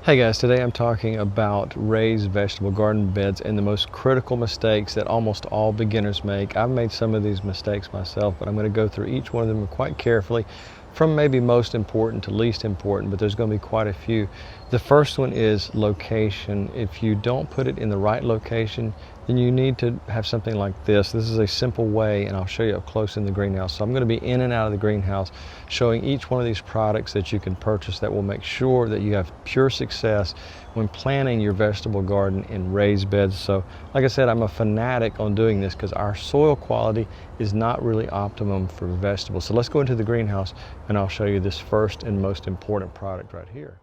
Hey guys, today I'm talking about raised vegetable garden beds and the most critical mistakes that almost all beginners make. I've made some of these mistakes myself, but I'm going to go through each one of them quite carefully, from maybe most important to least important, but there's going to be quite a few. The first one is location. If you don't put it in the right location, then you need to have something like this. This is a simple way, and I'll show you up close in the greenhouse. So I'm going to be in and out of the greenhouse showing each one of these products that you can purchase that will make sure that you have pure success when planting your vegetable garden in raised beds. So like I said, I'm a fanatic on doing this because our soil quality is not really optimum for vegetables. So let's go into the greenhouse and I'll show you this first and most important product right here.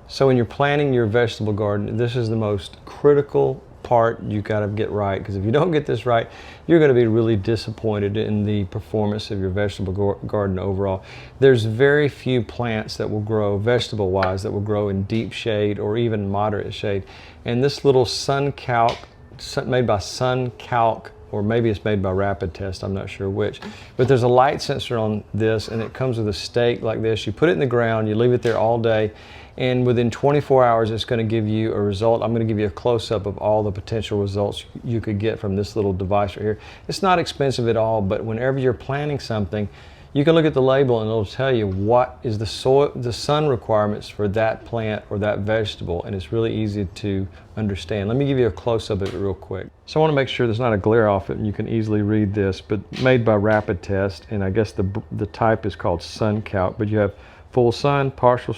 So when you're planting your vegetable garden, this is the most critical part you got to get right, because if you don't get this right, you're going to be really disappointed in the performance of your vegetable garden overall. There's very few plants that will grow vegetable wise that will grow in deep shade or even moderate shade, and this little sun calc made by sun calc, or maybe it's made by rapid test, I'm not sure which, but there's a light sensor on this and it comes with a stake like this. You put it in the ground, you leave it there all day, and within 24 hours it's going to give you a result. I'm going to give you a close-up of all the potential results you could get from this little device right here. It's not expensive at all, but whenever you're planting something, you can look at the label and it'll tell you what is the sun requirements for that plant or that vegetable, and it's really easy to understand. Let me give you a close-up of it real quick. So I want to make sure there's not a glare off it and you can easily read this, but made by rapid test, and I guess the type is called sun calc, but you have full sun, partial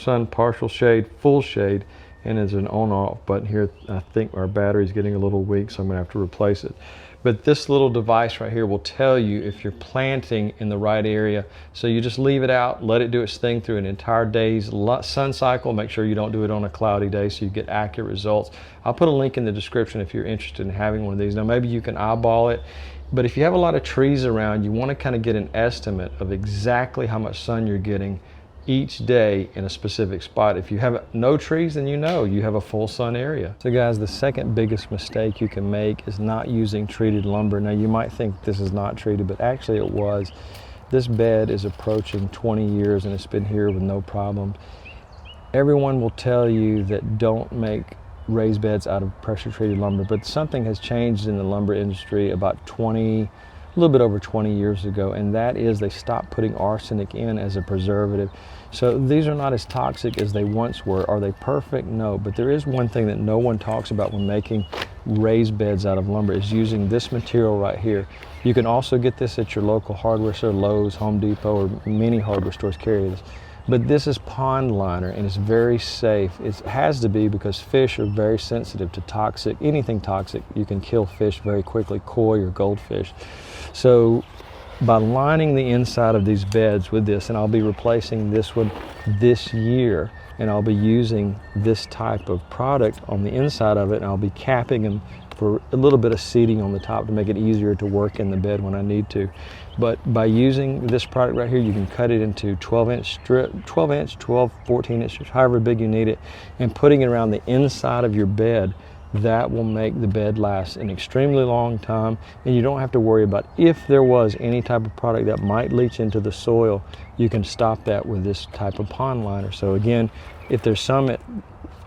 shade, full shade, and there's an on-off button here. I think our battery's getting a little weak, so I'm going to have to replace it. But this little device right here will tell you if you're planting in the right area. So you just leave it out, let it do its thing through an entire day's sun cycle. Make sure you don't do it on a cloudy day so you get accurate results. I'll put a link in the description if you're interested in having one of these. Now maybe you can eyeball it, but if you have a lot of trees around, you want to kind of get an estimate of exactly how much sun you're getting each day in a specific spot. If you have no trees, then you know you have a full sun area. So guys, the second biggest mistake you can make is not using treated lumber. Now you might think this is not treated, but actually it was. This bed is approaching 20 years and it's been here with no problems. Everyone will tell you that don't make raised beds out of pressure treated lumber, but something has changed in the lumber industry about a little bit over 20 years ago, and that is they stopped putting arsenic in as a preservative. So these are not as toxic as they once were. Are they perfect? No, but there is one thing that no one talks about when making raised beds out of lumber is using this material right here. You can also get this at your local hardware store, Lowe's, Home Depot, or many hardware stores carry this. But this is pond liner and it's very safe. It has to be because fish are very sensitive to anything toxic. You can kill fish very quickly, koi or goldfish. So by lining the inside of these beds with this, and I'll be replacing this one this year, and I'll be using this type of product on the inside of it, and I'll be capping them for a little bit of seating on the top to make it easier to work in the bed when I need to. But by using this product right here, you can cut it into 12-inch strip, 12-inch, 12, 14 inches, however big you need it, and putting it around the inside of your bed. That will make the bed last an extremely long time, and you don't have to worry about if there was any type of product that might leach into the soil. You can stop that with this type of pond liner. So again, if there's some at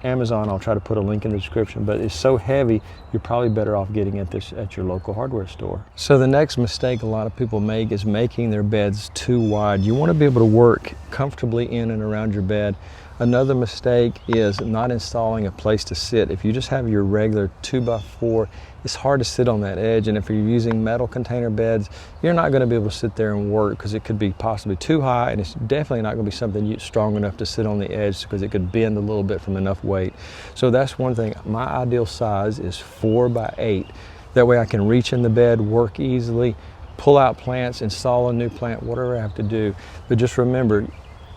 Amazon, I'll try to put a link in the description, but it's so heavy, you're probably better off getting it at your local hardware store. So the next mistake a lot of people make is making their beds too wide. You want to be able to work comfortably in and around your bed. Another mistake is not installing a place to sit. If you just have your regular 2x4, it's hard to sit on that edge, and if you're using metal container beds, you're not going to be able to sit there and work because it could be possibly too high, and it's definitely not going to be something strong enough to sit on the edge because it could bend a little bit from enough weight. So that's one thing. My ideal size is 4x8. That way I can reach in the bed, work easily, pull out plants, install a new plant, whatever I have to do. But just remember,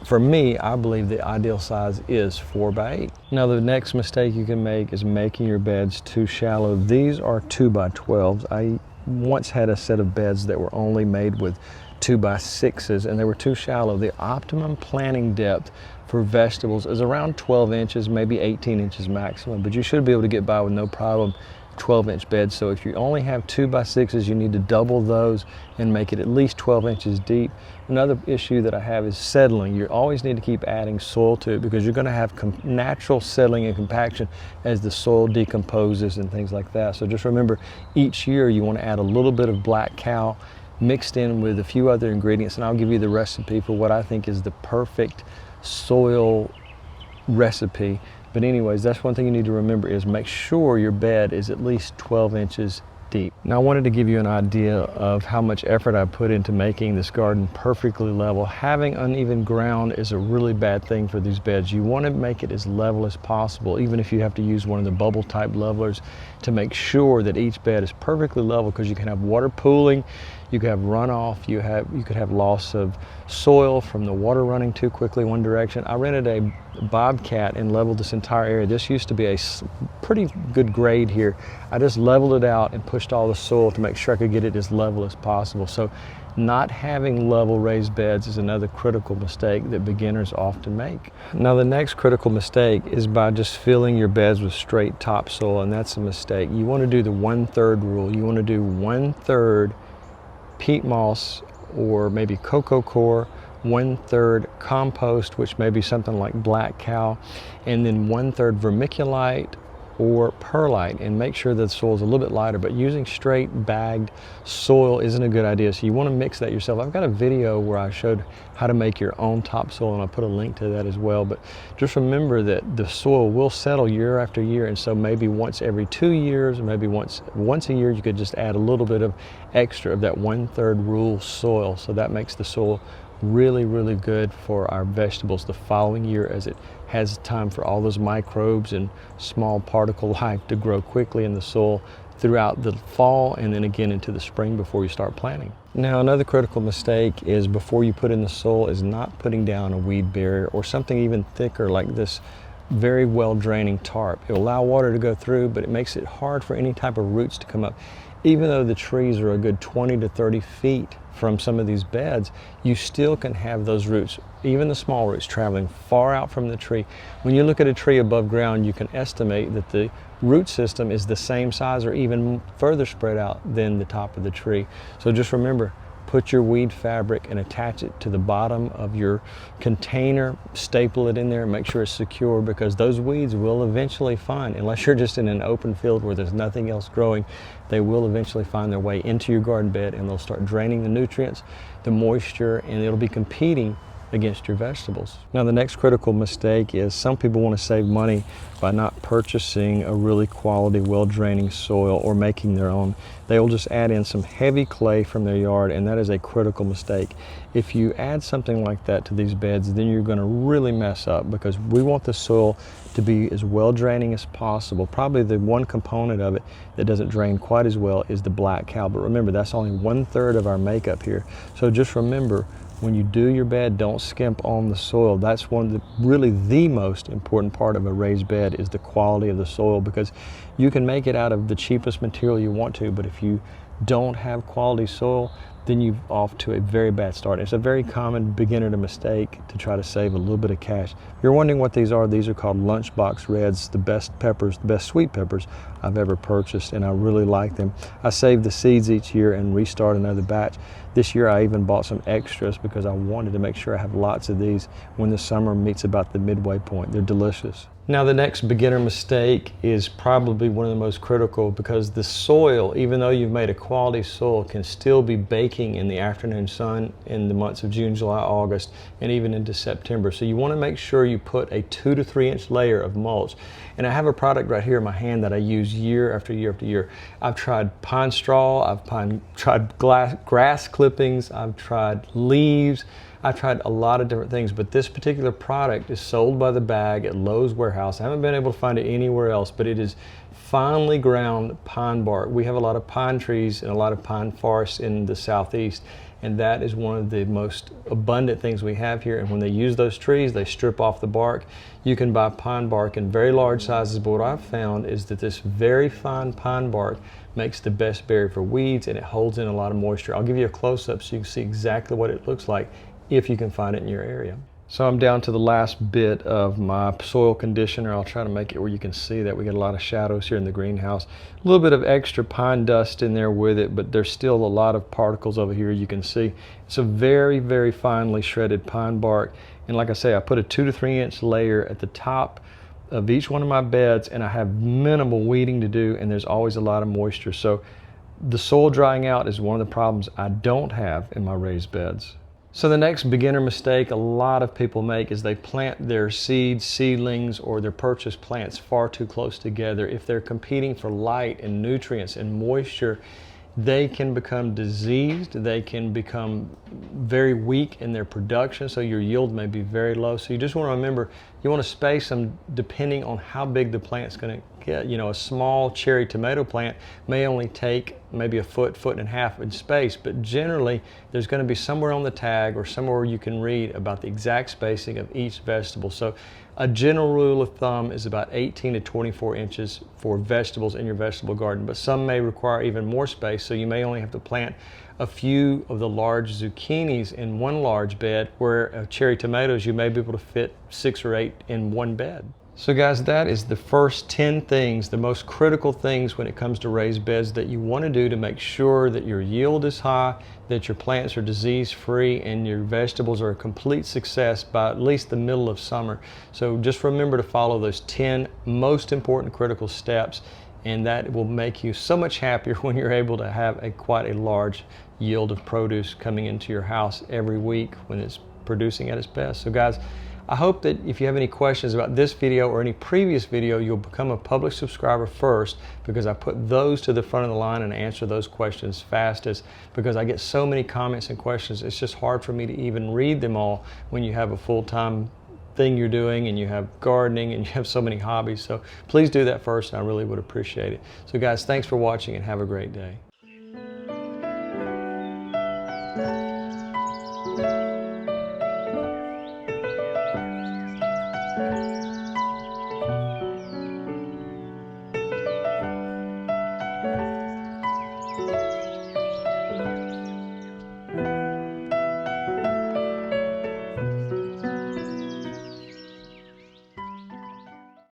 for me, I believe the ideal size is 4x8. Now the next mistake you can make is making your beds too shallow. These are 2x12s. I once had a set of beds that were only made with 2x6s and they were too shallow. The optimum planting depth for vegetables is around 12 inches, maybe 18 inches maximum, but you should be able to get by with no problem 12-inch beds. So if you only have 2x6s, you need to double those and make it at least 12 inches deep. Another issue that I have is settling. You always need to keep adding soil to it because you're going to have natural settling and compaction as the soil decomposes and things like that. So just remember, each year you want to add a little bit of black cow mixed in with a few other ingredients, and I'll give you the recipe for what I think is the perfect soil recipe. But anyways, that's one thing you need to remember, is make sure your bed is at least 12 inches deep. Now I wanted to give you an idea of how much effort I put into making this garden perfectly level. Having uneven ground is a really bad thing for these beds. You want to make it as level as possible, even if you have to use one of the bubble type levelers to make sure that each bed is perfectly level, because you can have water pooling, you could have runoff, you could have loss of soil from the water running too quickly one direction. I rented a bobcat and leveled this entire area. This used to be a pretty good grade here. I just leveled it out and pushed all the soil to make sure I could get it as level as possible. So not having level raised beds is another critical mistake that beginners often make. Now the next critical mistake is by just filling your beds with straight topsoil, and that's a mistake. You want to do the 1/3 rule. You want to do 1/3 peat moss or maybe cocoa coir, 1/3 compost, which may be something like black cow, and then 1/3 vermiculite or perlite, and make sure that the soil is a little bit lighter. But using straight bagged soil isn't a good idea, so you want to mix that yourself. I've got a video where I showed how to make your own topsoil, and I'll put a link to that as well. But just remember that the soil will settle year after year, and so maybe once every 2 years, or maybe once a year, you could just add a little bit of extra of that 1/3 rule soil. So that makes the soil really, really good for our vegetables the following year, as it has time for all those microbes and small particle life to grow quickly in the soil throughout the fall and then again into the spring before you start planting. Now another critical mistake is, before you put in the soil, is not putting down a weed barrier or something even thicker like this very well draining tarp. It will allow water to go through, but it makes it hard for any type of roots to come up. Even though the trees are a good 20 to 30 feet from some of these beds, you still can have those roots, even the small roots, traveling far out from the tree. When you look at a tree above ground, you can estimate that the root system is the same size or even further spread out than the top of the tree. So just remember, put your weed fabric and attach it to the bottom of your container, staple it in there and make sure it's secure, because those weeds will eventually find, unless you're just in an open field where there's nothing else growing, they will eventually find their way into your garden bed, and they'll start draining the nutrients, the moisture, and it'll be competing against your vegetables. Now the next critical mistake is, some people want to save money by not purchasing a really quality, well-draining soil or making their own. They will just add in some heavy clay from their yard, and that is a critical mistake. If you add something like that to these beds, then you're going to really mess up, because we want the soil to be as well draining as possible. Probably the one component of it that doesn't drain quite as well is the black cow, but remember, that's only 1/3 of our makeup here. So just remember, when you do your bed, don't skimp on the soil. That's one of the, really the most important part of a raised bed, is the quality of the soil, because you can make it out of the cheapest material you want to, but if you don't have quality soil, then you're off to a very bad start. It's a very common beginner mistake to try to save a little bit of cash. If you're wondering what these are called lunchbox reds, the best peppers, the best sweet peppers I've ever purchased, and I really like them. I save the seeds each year and restart another batch. This year I even bought some extras because I wanted to make sure I have lots of these when the summer meets about the midway point. They're delicious. Now the next beginner mistake is probably one of the most critical, because the soil, even though you've made a quality soil, can still be baking in the afternoon sun in the months of June, July, August, and even into September. So you want to make sure you put a 2 to 3 inch layer of mulch. And I have a product right here in my hand that I use year after year after year. I've tried pine straw, I've tried grass clippings, I've tried leaves, I've tried a lot of different things, but this particular product is sold by the bag at Lowe's warehouse. I haven't been able to find it anywhere else, but it is finely ground pine bark. We have a lot of pine trees and a lot of pine forests in the southeast, and that is one of the most abundant things we have here. And when they use those trees, they strip off the bark. You can buy pine bark in very large sizes, but what I've found is that this very fine pine bark makes the best barrier for weeds, and it holds in a lot of moisture. I'll give you a close-up so you can see exactly what it looks like if you can find it in your area. So I'm down to the last bit of my soil conditioner. I'll try to make it where you can see that we get a lot of shadows here in the greenhouse. A little bit of extra pine dust in there with it, but there's still a lot of particles over here you can see. It's a very, very finely shredded pine bark. And like I say, I put a 2 to 3 inch layer at the top of each one of my beds, and I have minimal weeding to do, and there's always a lot of moisture. So the soil drying out is one of the problems I don't have in my raised beds. So the next beginner mistake a lot of people make is they plant their seeds, seedlings, or their purchased plants far too close together. If they're competing for light and nutrients and moisture, they can become diseased, they can become very weak in their production, so your yield may be very low. So you just want to remember, you want to space them depending on how big the plant's going to get. You know, a small cherry tomato plant may only take maybe a foot, foot and a half in space, but generally there's going to be somewhere on the tag or somewhere where you can read about the exact spacing of each vegetable. So a general rule of thumb is about 18 to 24 inches for vegetables in your vegetable garden, but some may require even more space, so you may only have to plant a few of the large zucchinis in one large bed, where cherry tomatoes you may be able to fit 6 or 8 in one bed. So guys, that is the first 10 things, the most critical things when it comes to raised beds that you want to do to make sure that your yield is high, that your plants are disease-free, and your vegetables are a complete success by at least the middle of summer. So just remember to follow those 10 most important critical steps, and that will make you so much happier when you're able to have quite a large yield of produce coming into your house every week when it's producing at its best. So guys, I hope that if you have any questions about this video or any previous video, you'll become a public subscriber first, because I put those to the front of the line and answer those questions fastest, because I get so many comments and questions. It's just hard for me to even read them all when you have a full-time thing you're doing and you have gardening and you have so many hobbies. So please do that first, and I really would appreciate it. So guys, thanks for watching and have a great day.